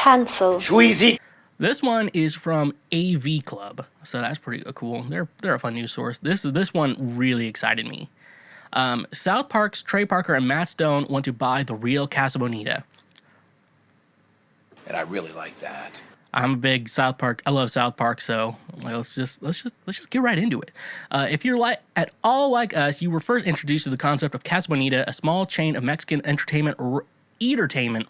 Cancel. Schweezy. This one is from AV Club, so that's pretty cool. They're a fun news source. This one really excited me. South Park's Trey Parker and Matt Stone want to buy the real Casa Bonita. And I really like that. I'm a big South Park. I love South Park, so let's just get right into it. If you're at all like us, you were first introduced to the concept of Casa Bonita, a small chain of Mexican entertainment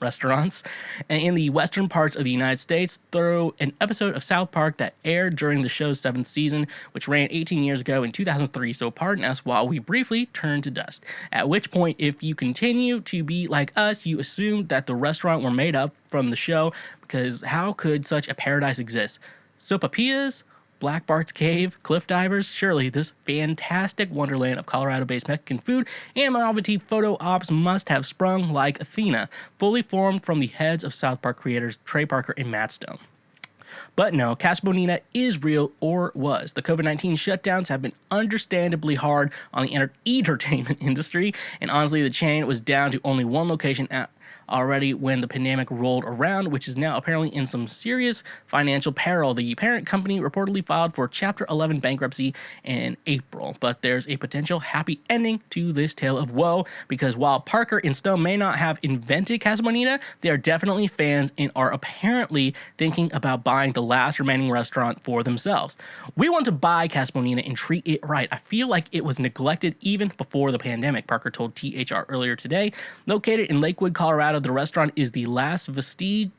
restaurants in the western parts of the United States through an episode of South Park that aired during the show's 7th season, which ran 18 years ago in 2003. So pardon us while we briefly turn to dust. At which point, if you continue to be like us, you assume that the restaurant were made up from the show, because how could such a paradise exist? Sopapillas, Black Bart's Cave, Cliff Divers, surely this fantastic wonderland of Colorado-based Mexican food and novelty photo ops must have sprung like Athena, fully formed from the heads of South Park creators Trey Parker and Matt Stone. But no, Casa Bonita is real, or was. The COVID-19 shutdowns have been understandably hard on the entertainment industry, and honestly, the chain was down to only one location already when the pandemic rolled around, which is now apparently in some serious financial peril. The parent company reportedly filed for Chapter 11 bankruptcy in April, but there's a potential happy ending to this tale of woe, because while Parker and Stone may not have invented Casa Bonita, they are definitely fans and are apparently thinking about buying the last remaining restaurant for themselves. We want to buy Casa Bonita and treat it right. I feel like it was neglected even before the pandemic, Parker told THR earlier today. Located in Lakewood, Colorado, the restaurant is the last vestigious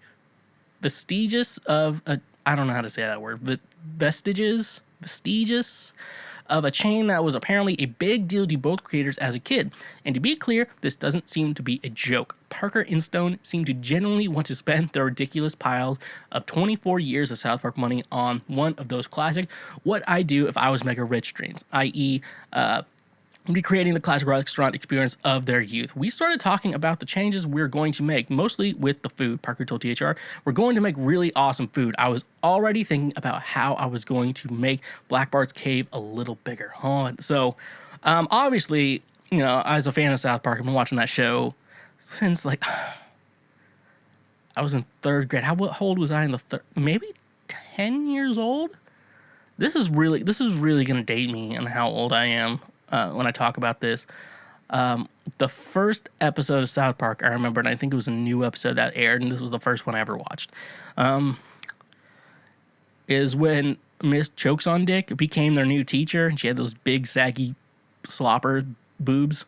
of a, I don't know how to say that word, but vestigious of a chain that was apparently a big deal to both creators as a kid. And to be clear, this doesn't seem to be a joke. Parker and Stone seem to genuinely want to spend their ridiculous piles of 24 years of South Park money on one of those classic "what I do if I was mega rich" dreams, i.e., recreating the classic restaurant experience of their youth. We started talking about the changes we're going to make, mostly with the food, Parker told THR. We're going to make really awesome food. I was already thinking about how I was going to make Black Bart's Cave a little bigger. Obviously, as a fan of South Park, I've been watching that show since, I was in 3rd grade. How old was I in the maybe 10 years old? This is really going to date me and how old I am. When I talk about this, the first episode of South Park I remember, and I think it was a new episode that aired, and this was the first one I ever watched, is when Miss Chokes on Dick became their new teacher, and she had those big saggy slopper boobs,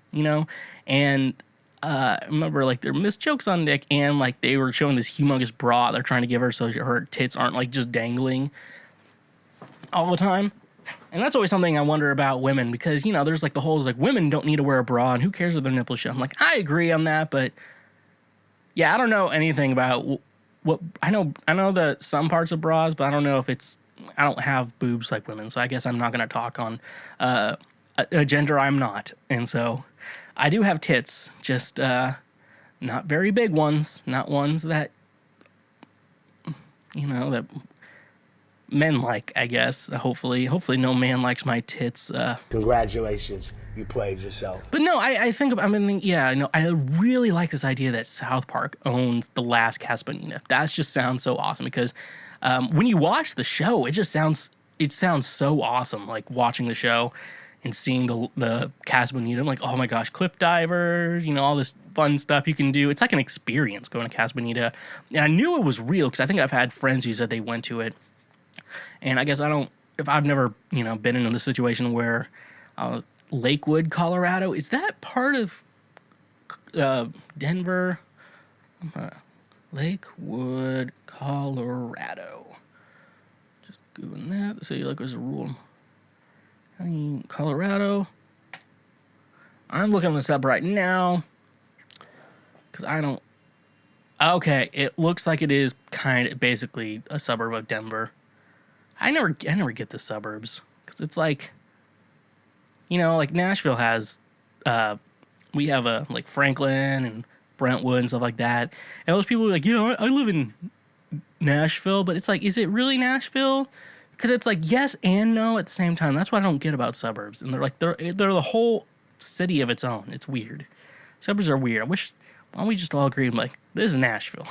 and I remember they're Miss Chokes on Dick, and they were showing this humongous bra they're trying to give her so her tits aren't just dangling all the time. And that's always something I wonder about women, because, there's the whole women don't need to wear a bra and who cares if their nipples show. I'm I agree on that, but yeah, I don't know anything about what I know that some parts of bras, but I don't know if I don't have boobs like women, so I guess I'm not going to talk on a gender I'm not. And so I do have tits, just not very big ones, not ones that, that men like, I guess. Hopefully no man likes my tits. Congratulations, you played yourself. But no, I really like this idea that South Park owns the last Casa Bonita. That just sounds so awesome, because when you watch the show, it sounds so awesome. Watching the show and seeing the Casa Bonita, I'm oh my gosh, Cliff Divers, all this fun stuff you can do. It's like an experience going to Casa Bonita. And I knew it was real, because I think I've had friends who said they went to it. And I guess if I've never, been in a situation where Lakewood, Colorado, is that part of Denver? Lakewood, Colorado. Just Googling that. So there's a rule. Colorado. I'm looking this up right now, because I don't. Okay, it looks like it is kind of basically a suburb of Denver. I never get the suburbs, because it's Nashville has, we have Franklin and Brentwood and stuff like that, and those people are I live in Nashville, but it's is it really Nashville? Because it's yes and no at the same time. That's what I don't get about suburbs, and they're the whole city of its own. It's weird. Suburbs are weird. Why don't we just all agree? This is Nashville.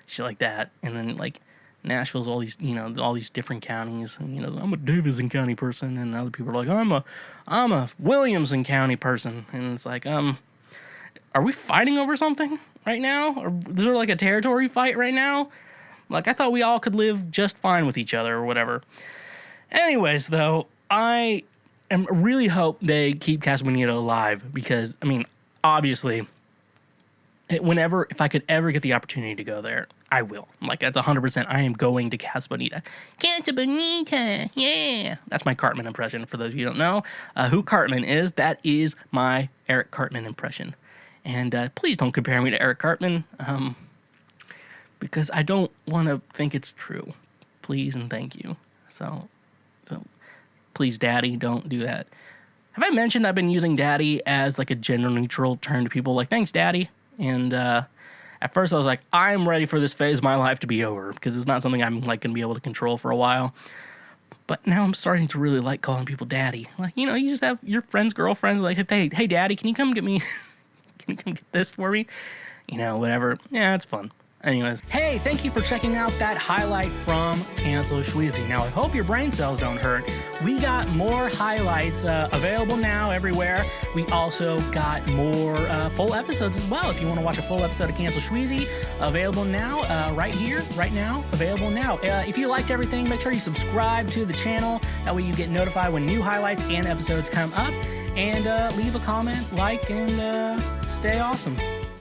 shit like that. And then like Nashville's all these, all these different counties. And, I'm a Davidson County person, and other people are like, I'm a Williamson County person. And it's like, are we fighting over something right now? Or is there like a territory fight right now? Like, I thought we all could live just fine with each other or whatever. Anyways, though, I really hope they keep Casa Bonita alive because, obviously, if I could ever get the opportunity to go there, I will. Like, that's 100%. I am going to Casa Bonita. Casa Bonita, yeah. That's my Cartman impression, for those of you who don't know. Who Cartman is, that is my Eric Cartman impression. And please don't compare me to Eric Cartman, because I don't want to think it's true. Please and thank you. So please, Daddy, don't do that. Have I mentioned I've been using Daddy as like a gender neutral term to people? Like, thanks, Daddy. And at first I was like, I'm ready for this phase of my life to be over because it's not something I'm like going to be able to control for a while. But now I'm starting to really like calling people Daddy. Like, you just have your friends, girlfriends, like, hey, Daddy, can you come get me? Can you come get this for me? Whatever. Yeah, it's fun. Anyways, hey, thank you for checking out that highlight from Cancel Schweezy. Now, I hope your brain cells don't hurt. We got more highlights available now everywhere. We also got more full episodes as well. If you want to watch a full episode of Cancel Schweezy, available now, right here, right now, available now. If you liked everything, make sure you subscribe to the channel. That way you get notified when new highlights and episodes come up. And leave a comment, like, and stay awesome.